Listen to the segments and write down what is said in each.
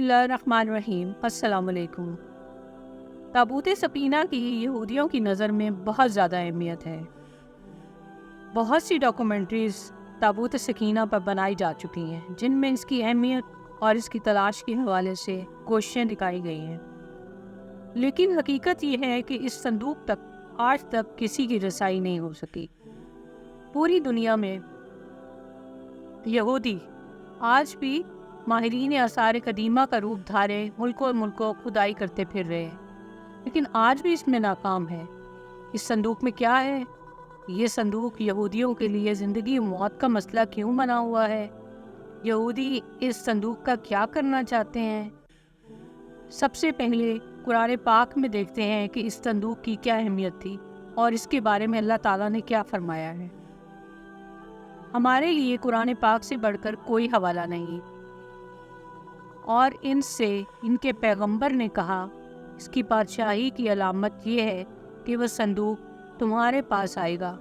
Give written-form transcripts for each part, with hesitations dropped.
اللہ الرحمن الرحیم۔ السلام علیکم۔ تابوت سکینہ کی یہودیوں کی نظر میں بہت زیادہ اہمیت ہے۔ بہت سی ڈاکومنٹریز تابوت سکینہ پر بنائی جا چکی ہیں جن میں اس کی اہمیت اور اس کی تلاش کے حوالے سے کوششیں دکھائی گئی ہیں، لیکن حقیقت یہ ہے کہ اس صندوق تک آج تک کسی کی رسائی نہیں ہو سکی۔ پوری دنیا میں یہودی آج بھی ماہرین آثار قدیمہ کا روپ دھارے ملکوں کھدائی کرتے پھر رہے ہیں، لیکن آج بھی اس میں ناکام ہے۔ اس صندوق میں کیا ہے؟ یہ صندوق یہودیوں کے لیے زندگی و موت کا مسئلہ کیوں بنا ہوا ہے؟ یہودی اس صندوق کا کیا کرنا چاہتے ہیں؟ سب سے پہلے قرآن پاک میں دیکھتے ہیں کہ اس صندوق کی کیا اہمیت تھی اور اس کے بارے میں اللہ تعالیٰ نے کیا فرمایا ہے۔ ہمارے لیے قرآن پاک سے بڑھ کر کوئی حوالہ نہیں، اور ان سے ان کے پیغمبر نے کہا اس کی بادشاہی کی علامت یہ ہے کہ وہ صندوق تمہارے پاس آئے گا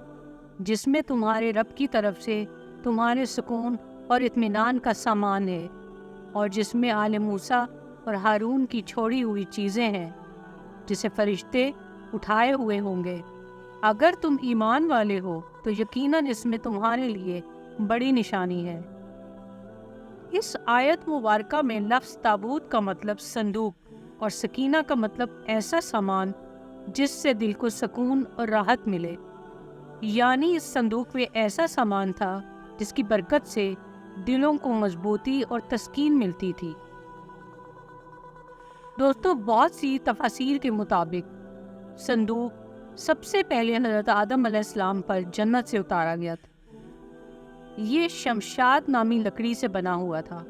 جس میں تمہارے رب کی طرف سے تمہارے سکون اور اطمینان کا سامان ہے، اور جس میں آل موسیٰ اور ہارون کی چھوڑی ہوئی چیزیں ہیں جسے فرشتے اٹھائے ہوئے ہوں گے۔ اگر تم ایمان والے ہو تو یقیناً اس میں تمہارے لیے بڑی نشانی ہے۔ اس آیت مبارکہ میں لفظ تابوت کا مطلب صندوق اور سکینہ کا مطلب ایسا سامان جس سے دل کو سکون اور راحت ملے، یعنی اس صندوق میں ایسا سامان تھا جس کی برکت سے دلوں کو مضبوطی اور تسکین ملتی تھی۔ دوستو، بہت سی تفاسیر کے مطابق صندوق سب سے پہلے حضرت آدم علیہ السلام پر جنت سے اتارا گیا تھا۔ یہ شمشاد نامی لکڑی سے بنا ہوا تھا۔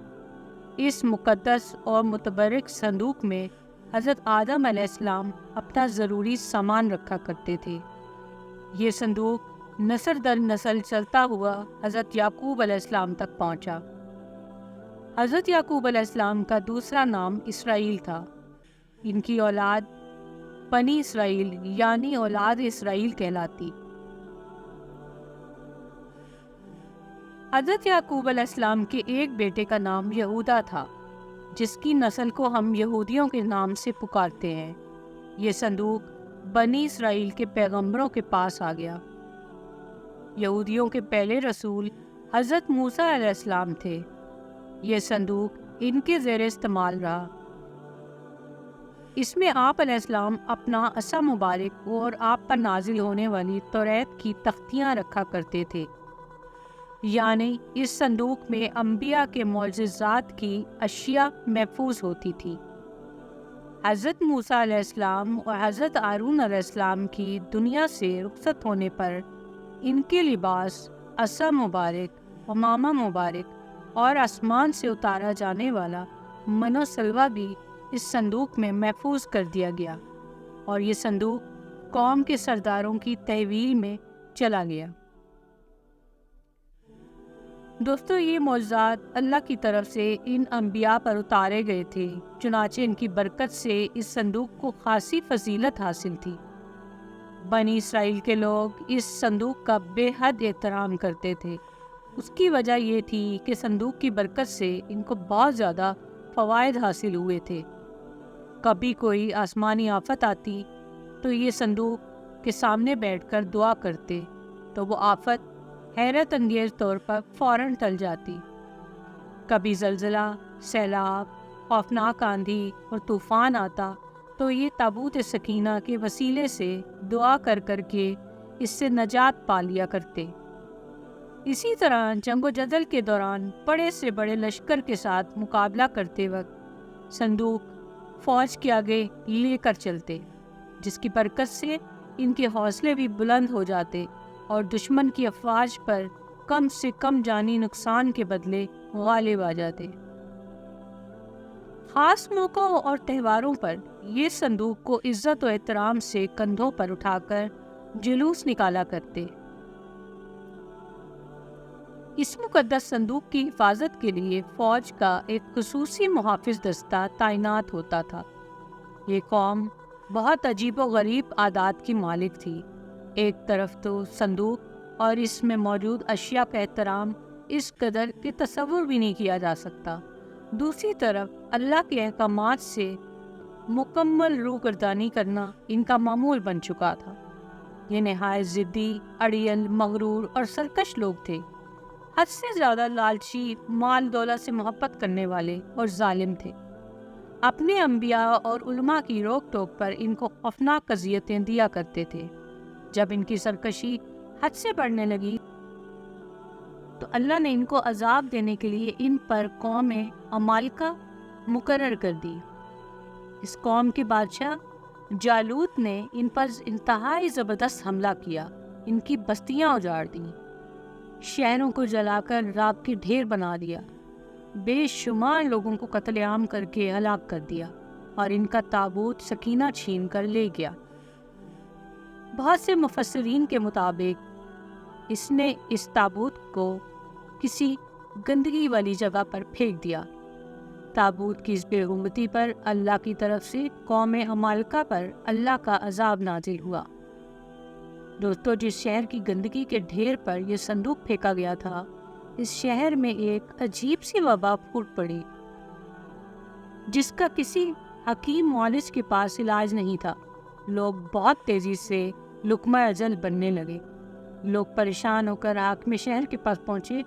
اس مقدس اور متبرک صندوق میں حضرت آدم علیہ السلام اپنا ضروری سامان رکھا کرتے تھے۔ یہ صندوق نسل در نسل چلتا ہوا حضرت یعقوب علیہ السلام تک پہنچا۔ حضرت یعقوب علیہ السلام کا دوسرا نام اسرائیل تھا۔ ان کی اولاد بنی اسرائیل یعنی اولاد اسرائیل کہلاتی۔ حضرت یعقوب علیہ السلام کے ایک بیٹے کا نام یہودا تھا، جس کی نسل کو ہم یہودیوں کے نام سے پکارتے ہیں۔ یہ صندوق بنی اسرائیل کے پیغمبروں کے پاس آ گیا۔ یہودیوں کے پہلے رسول حضرت موسیٰ علیہ السلام تھے۔ یہ صندوق ان کے زیر استعمال رہا۔ اس میں آپ علیہ السلام اپنا عصا مبارک اور آپ پر نازل ہونے والی توریت کی تختیاں رکھا کرتے تھے، یعنی اس صندوق میں انبیاء کے معجزات کی اشیاء محفوظ ہوتی تھی۔ حضرت موسیٰ علیہ السلام اور حضرت ہارون علیہ السلام کی دنیا سے رخصت ہونے پر ان کے لباس، عصا مبارک، امامہ مبارک اور آسمان سے اتارا جانے والا من و سلوہ بھی اس صندوق میں محفوظ کر دیا گیا، اور یہ صندوق قوم کے سرداروں کی تحویل میں چلا گیا۔ دوستو، یہ معجزات اللہ کی طرف سے ان انبیاء پر اتارے گئے تھے، چنانچہ ان کی برکت سے اس صندوق کو خاصی فضیلت حاصل تھی۔ بنی اسرائیل کے لوگ اس صندوق کا بے حد احترام کرتے تھے۔ اس کی وجہ یہ تھی کہ صندوق کی برکت سے ان کو بہت زیادہ فوائد حاصل ہوئے تھے۔ کبھی کوئی آسمانی آفت آتی تو یہ صندوق کے سامنے بیٹھ کر دعا کرتے تو وہ آفت حیرت انگیز طور پر فوراً ٹل جاتی۔ کبھی زلزلہ، سیلاب، خوفناک آندھی اور طوفان آتا تو یہ تابوت سکینہ کے وسیلے سے دعا کر کر کے اس سے نجات پا لیا کرتے۔ اسی طرح جنگ و جدل کے دوران بڑے سے بڑے لشکر کے ساتھ مقابلہ کرتے وقت صندوق فوج کے آگے لے کر چلتے، جس کی برکت سے ان کے حوصلے بھی بلند ہو جاتے اور دشمن کی افواج پر کم سے کم جانی نقصان کے بدلے غالب آ جاتے۔ خاص موقعوں اور تہواروں پر یہ صندوق کو عزت و احترام سے کندھوں پر اٹھا کر جلوس نکالا کرتے۔ اس مقدس صندوق کی حفاظت کے لیے فوج کا ایک خصوصی محافظ دستہ تعینات ہوتا تھا۔ یہ قوم بہت عجیب و غریب عادات کی مالک تھی۔ ایک طرف تو صندوق اور اس میں موجود اشیاء کا احترام اس قدر کہ تصور بھی نہیں کیا جا سکتا، دوسری طرف اللہ کے احکامات سے مکمل روگردانی کرنا ان کا معمول بن چکا تھا۔ یہ نہایت ضدی، اڑیل، مغرور اور سرکش لوگ تھے، حد سے زیادہ لالچی، مال دولت سے محبت کرنے والے اور ظالم تھے۔ اپنے انبیاء اور علماء کی روک ٹوک پر ان کو خوفناک اذیتیں دیا کرتے تھے۔ جب ان کی سرکشی حد سے بڑھنے لگی تو اللہ نے ان کو عذاب دینے کے لیے ان پر قوم عمالقہ مقرر کر دی۔ اس قوم کے بادشاہ جالوت نے ان پر انتہائی زبردست حملہ کیا، ان کی بستیاں اجاڑ دیں، شہروں کو جلا کر راکھ کے ڈھیر بنا دیا، بے شمار لوگوں کو قتل عام کر کے ہلاک کر دیا اور ان کا تابوت سکینہ چھین کر لے گیا۔ بہت سے مفسرین کے مطابق اس نے اس تابوت کو کسی گندگی والی جگہ پر پھینک دیا۔ تابوت کی اس بے حرمتی پر اللہ کی طرف سے قوم عمالقہ پر اللہ کا عذاب نازل ہوا۔ دوستو، جس شہر کی گندگی کے ڈھیر پر یہ صندوق پھینکا گیا تھا، اس شہر میں ایک عجیب سی وبا پھوٹ پڑی جس کا کسی حکیم معالج کے پاس علاج نہیں تھا۔ لوگ بہت تیزی سے لقمہ اجل بننے لگے۔ لوگ پریشان ہو کر حاکم شہر کے پاس پہنچے۔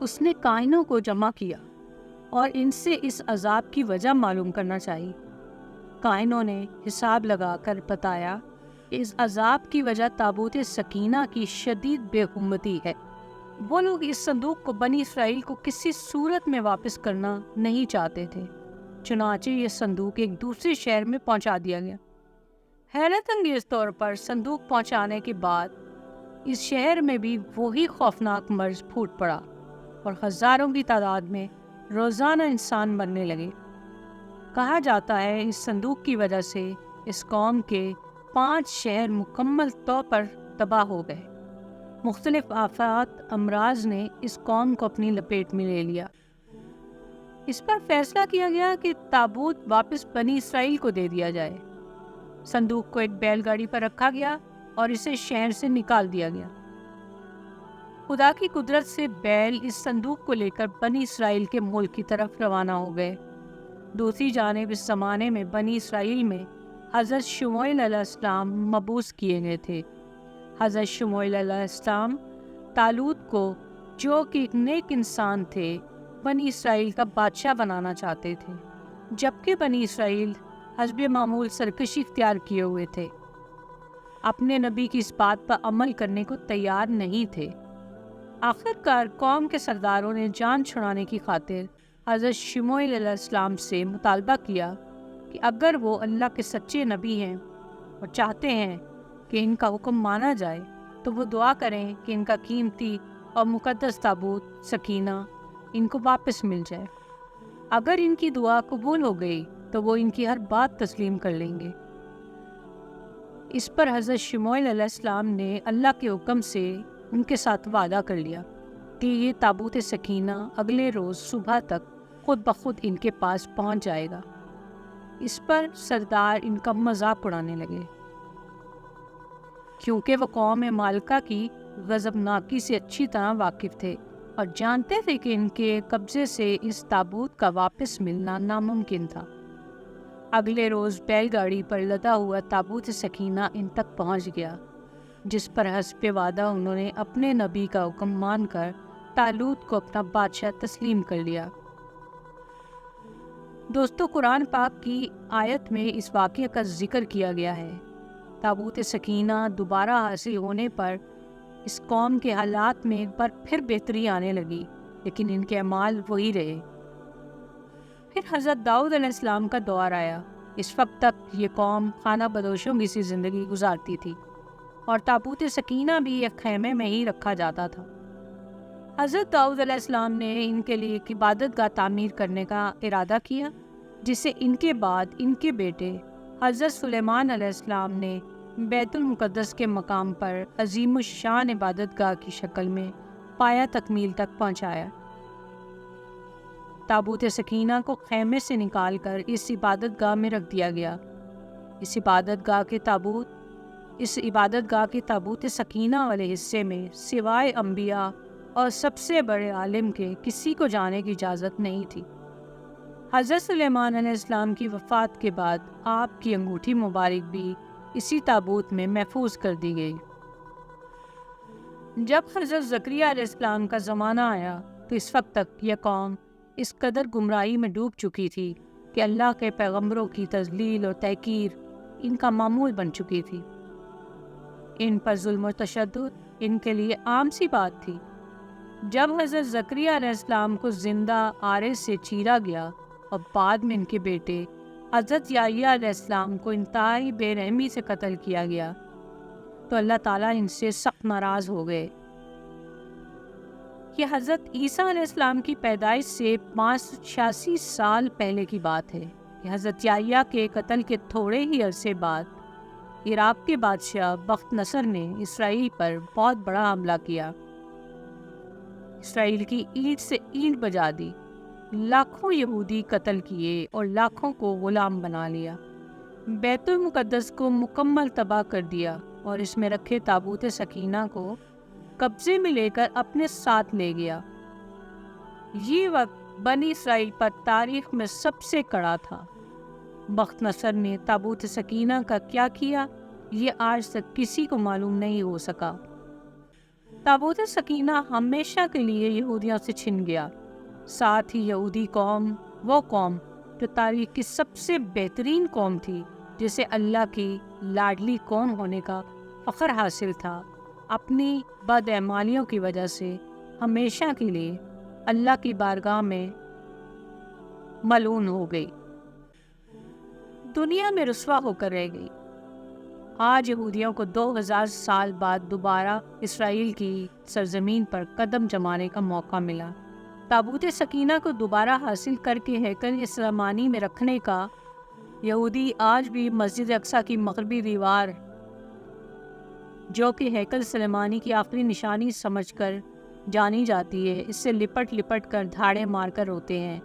اس نے کائنوں کو جمع کیا اور ان سے اس عذاب کی وجہ معلوم کرنا چاہی۔ کائنوں نے حساب لگا کر بتایا کہ اس عذاب کی وجہ تابوت سکینہ کی شدید بے حرمتی ہے۔ وہ لوگ اس صندوق کو بنی اسرائیل کو کسی صورت میں واپس کرنا نہیں چاہتے تھے، چنانچہ یہ صندوق ایک دوسرے شہر میں پہنچا دیا گیا۔ حیرت انگیز طور پر صندوق پہنچانے کے بعد اس شہر میں بھی وہی خوفناک مرض پھوٹ پڑا اور ہزاروں کی تعداد میں روزانہ انسان مرنے لگے۔ کہا جاتا ہے اس صندوق کی وجہ سے اس قوم کے 5 شہر مکمل طور پر تباہ ہو گئے۔ مختلف آفات امراض نے اس قوم کو اپنی لپیٹ میں لے لیا۔ اس پر فیصلہ کیا گیا کہ تابوت واپس بنی اسرائیل کو دے دیا جائے۔ صندوق کو ایک بیل گاڑی پر رکھا گیا اور اسے شہر سے نکال دیا گیا۔ خدا کی قدرت سے بیل اس صندوق کو لے کر بنی اسرائیل کے ملک کی طرف روانہ ہو گئے۔ دوسری جانب اس زمانے میں بنی اسرائیل میں حضرت شموئیل علیہ السلام مبعوث کیے گئے تھے۔ حضرت شموئیل علیہ السلام طالوت کو، جو کہ ایک نیک انسان تھے، بنی اسرائیل کا بادشاہ بنانا چاہتے تھے، جبکہ بنی اسرائیل حسب معمول سرکشی اختیار کیے ہوئے تھے، اپنے نبی کی اس بات پر عمل کرنے کو تیار نہیں تھے۔ آخر کار قوم کے سرداروں نے جان چھڑانے کی خاطر حضرت شموئیل علیہ السلام سے مطالبہ کیا کہ اگر وہ اللہ کے سچے نبی ہیں اور چاہتے ہیں کہ ان کا حکم مانا جائے تو وہ دعا کریں کہ ان کا قیمتی اور مقدس تابوت سکینہ ان کو واپس مل جائے۔ اگر ان کی دعا قبول ہو گئی تو وہ ان کی ہر بات تسلیم کر لیں گے۔ اس پر حضرت شموئیل علیہ السلام نے اللہ کے حکم سے ان کے ساتھ وعدہ کر لیا کہ یہ تابوت سکینہ اگلے روز صبح تک خود بخود ان کے پاس پہنچ جائے گا۔ اس پر سردار ان کا مذاق اڑانے لگے، کیونکہ وہ قوم مالکہ کی غضبناکی سے اچھی طرح واقف تھے اور جانتے تھے کہ ان کے قبضے سے اس تابوت کا واپس ملنا ناممکن تھا۔ اگلے روز بیل گاڑی پر لدا ہوا تابوت سکینہ ان تک پہنچ گیا، جس پر حسب وعدہ انہوں نے اپنے نبی کا حکم مان کر طالوت کو اپنا بادشاہ تسلیم کر لیا۔ دوستو، قرآن پاک کی آیت میں اس واقعہ کا ذکر کیا گیا ہے۔ تابوت سکینہ دوبارہ حاصل ہونے پر اس قوم کے حالات میں ایک بار پھر بہتری آنے لگی، لیکن ان کے اعمال وہی رہے۔ پھر حضرت داؤد علیہ السلام کا دور آیا۔ اس وقت تک یہ قوم خانہ بدوشوں کی سی زندگی گزارتی تھی اور تابوت سکینہ بھی ایک خیمے میں ہی رکھا جاتا تھا۔ حضرت داؤد علیہ السلام نے ان کے لیے ایک عبادت گاہ تعمیر کرنے کا ارادہ کیا، جسے ان کے بعد ان کے بیٹے حضرت سلیمان علیہ السلام نے بیت المقدس کے مقام پر عظیم الشان عبادت گاہ کی شکل میں پایہ تکمیل تک پہنچایا۔ تابوت سکینہ کو خیمے سے نکال کر اس عبادت گاہ میں رکھ دیا گیا۔ اس عبادت گاہ کے تابوت سکینہ والے حصے میں سوائے انبیاء اور سب سے بڑے عالم کے کسی کو جانے کی اجازت نہیں تھی۔ حضرت سلیمان علیہ السلام کی وفات کے بعد آپ کی انگوٹھی مبارک بھی اسی تابوت میں محفوظ کر دی گئی۔ جب حضرت زکریا علیہ السلام کا زمانہ آیا تو اس وقت تک یہ قوم اس قدر گمراہی میں ڈوب چکی تھی کہ اللہ کے پیغمبروں کی تذلیل اور تحقیر ان کا معمول بن چکی تھی۔ ان پر ظلم و تشدد ان کے لیے عام سی بات تھی۔ جب حضرت زکریا علیہ السلام کو زندہ آرے سے چیرا گیا اور بعد میں ان کے بیٹے حضرت یحییٰ علیہ السلام کو انتہائی بے رحمی سے قتل کیا گیا تو اللہ تعالیٰ ان سے سخت ناراض ہو گئے۔ یہ حضرت عیسیٰ علیہ السلام کی پیدائش سے 586 سال پہلے کی بات ہے کہ حضرت یحییٰ کے قتل کے تھوڑے ہی عرصے بعد عراق کے بادشاہ بخت نصر نے اسرائیل پر بہت بڑا حملہ کیا۔ اسرائیل کی اینٹ سے اینٹ بجا دی، لاکھوں یہودی قتل کیے اور لاکھوں کو غلام بنا لیا، بیت المقدس کو مکمل تباہ کر دیا اور اس میں رکھے تابوت سکینہ کو قبضے میں لے کر اپنے ساتھ لے گیا۔ یہ وقت بنی اسرائیل پر تاریخ میں سب سے کڑا تھا۔ بخت نصر نے تابوت سکینہ کا کیا کیا یہ آج تک کسی کو معلوم نہیں ہو سکا۔ تابوت سکینہ ہمیشہ کے لیے یہودیوں سے چھن گیا۔ ساتھ ہی یہودی قوم، وہ قوم جو تاریخ کی سب سے بہترین قوم تھی، جسے اللہ کی لاڈلی قوم ہونے کا فخر حاصل تھا، اپنی بدعمالیوں کی وجہ سے ہمیشہ کے لیے اللہ کی بارگاہ میں ملعون ہو گئی، دنیا میں رسوا ہو کر رہ گئی۔ آج یہودیوں کو 2000 سال بعد دوبارہ اسرائیل کی سرزمین پر قدم جمانے کا موقع ملا۔ تابوت سکینہ کو دوبارہ حاصل کر کے ہیکل سلیمانی میں رکھنے کا یہودی آج بھی مسجد اقصی کی مغربی دیوار، جو کہ ہیکل سلیمانی کی آخری نشانی سمجھ کر جانی جاتی ہے، اس سے لپٹ لپٹ کر دھاڑے مار کر روتے ہیں۔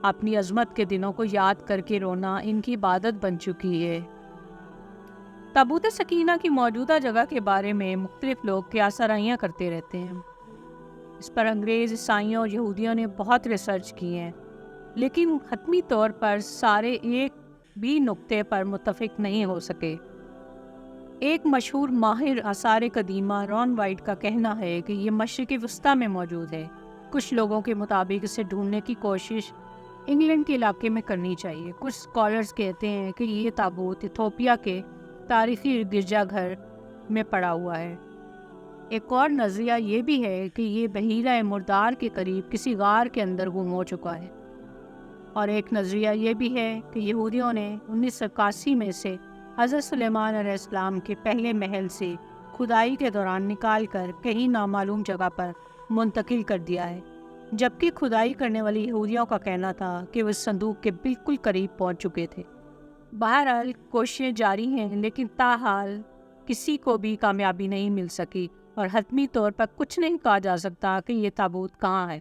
اپنی عظمت کے دنوں کو یاد کر کے رونا ان کی عبادت بن چکی ہے۔ تابوت سکینہ کی موجودہ جگہ کے بارے میں مختلف لوگ قیاس آرائیاں کرتے رہتے ہیں۔ اس پر انگریز، عیسائیوں اور یہودیوں نے بہت ریسرچ کی ہے، لیکن حتمی طور پر سارے ایک بھی نقطے پر متفق نہیں ہو سکے۔ ایک مشہور ماہر آثار قدیمہ رون وائٹ کا کہنا ہے کہ یہ مشرق وسطیٰ میں موجود ہے۔ کچھ لوگوں کے مطابق اسے ڈھونڈنے کی کوشش انگلینڈ کے علاقے میں کرنی چاہیے۔ کچھ اسکالرز کہتے ہیں کہ یہ تابوت ایتھوپیا کے تاریخی گرجا گھر میں پڑا ہوا ہے۔ ایک اور نظریہ یہ بھی ہے کہ یہ بحیرہ مردار کے قریب کسی غار کے اندر گم ہو چکا ہے، اور ایک نظریہ یہ بھی ہے کہ یہودیوں نے 1981 میں سے حضرت سلیمان علیہ السلام کے پہلے محل سے کھدائی کے دوران نکال کر کہیں نامعلوم جگہ پر منتقل کر دیا ہے، جبکہ کھدائی کرنے والے یہودیوں کا کہنا تھا کہ وہ صندوق کے بالکل قریب پہنچ چکے تھے۔ بہرحال کوششیں جاری ہیں، لیکن تاحال کسی کو بھی کامیابی نہیں مل سکی اور حتمی طور پر کچھ نہیں کہا جا سکتا کہ یہ تابوت کہاں ہے۔